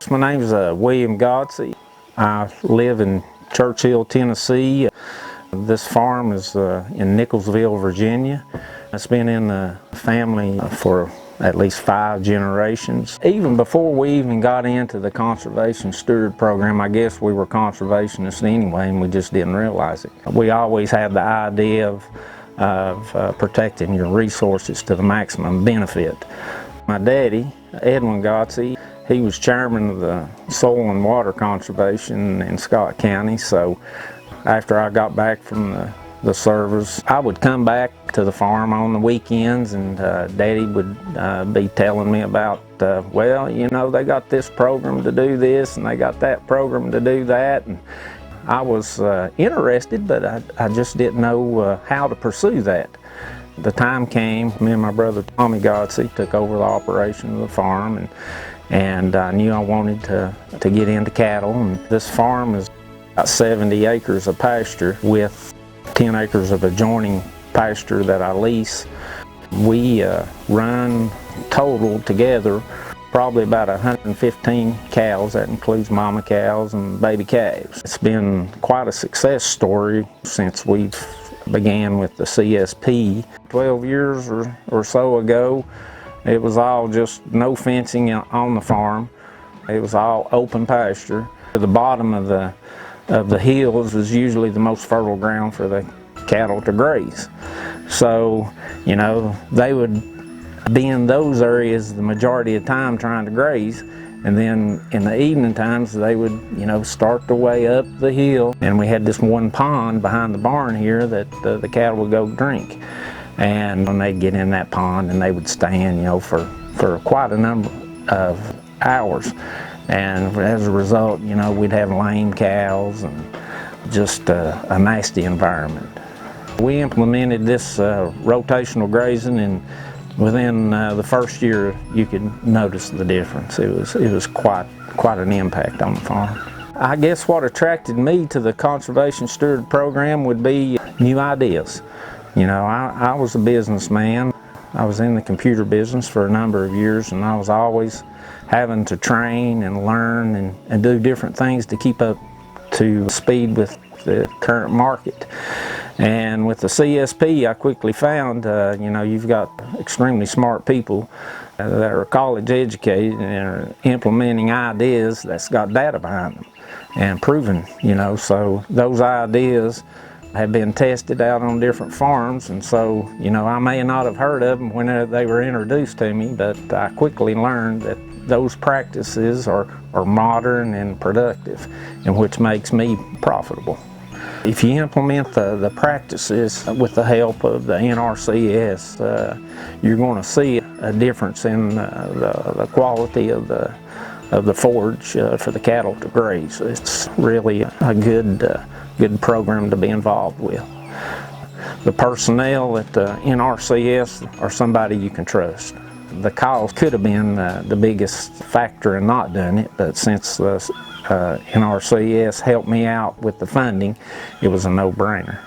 Yes, my name is William Godsey. I live in Churchill, Tennessee. This farm is in Nicholsville, Virginia. It's been in the family for at least 5 generations. Even before we even got into the Conservation Stewardship Program, I guess we were conservationists anyway, and we just didn't realize it. We always had the idea of protecting your resources to the maximum benefit. My daddy, Edwin Godsey, he was chairman of the Soil and Water Conservation in Scott County, so after I got back from the service, I would come back to the farm on the weekends, and Daddy would be telling me about, well, you know, they got this program to do this, and they got that program to do that. And I was interested, but I just didn't know how to pursue that. The time came, me and my brother Tommy Godsey took over the operation of the farm, and I knew I wanted to get into cattle. And this farm is about 70 acres of pasture with 10 acres of adjoining pasture that I lease. We run total together probably about 115 cows. That includes mama cows and baby calves. It's been quite a success story since we began with the CSP. 12 years or so ago, it was all just no fencing on the farm. It was all open pasture. The bottom of the hills is usually the most fertile ground for the cattle to graze. So, you know, they would be in those areas the majority of the time trying to graze, and then in the evening times they would, you know, start their way up the hill, and we had this one pond behind the barn here that the cattle would go drink. And when they'd get in that pond, and they would stand, you know, for quite a number of hours. And as a result, you know, we'd have lame cows and just a nasty environment. We implemented this rotational grazing, and within the first year you could notice the difference. It was quite an impact on the farm. I guess what attracted me to the Conservation Stewardship Program would be new ideas. You know, I was a businessman. I was in the computer business for a number of years, and I was always having to train and learn and do different things to keep up to speed with the current market. And with the CSP, I quickly found, you know, you've got extremely smart people that are college educated and are implementing ideas that's got data behind them and proven, you know, so those ideas have been tested out on different farms. And so, you know, I may not have heard of them when they were introduced to me, but I quickly learned that those practices are modern and productive, and which makes me profitable. If you implement the practices with the help of the NRCS, you're going to see a difference in the quality of the forage for the cattle to graze. It's really a good program to be involved with. The personnel at the NRCS are somebody you can trust. The cost could have been the biggest factor in not doing it, but since the NRCS helped me out with the funding, it was a no-brainer.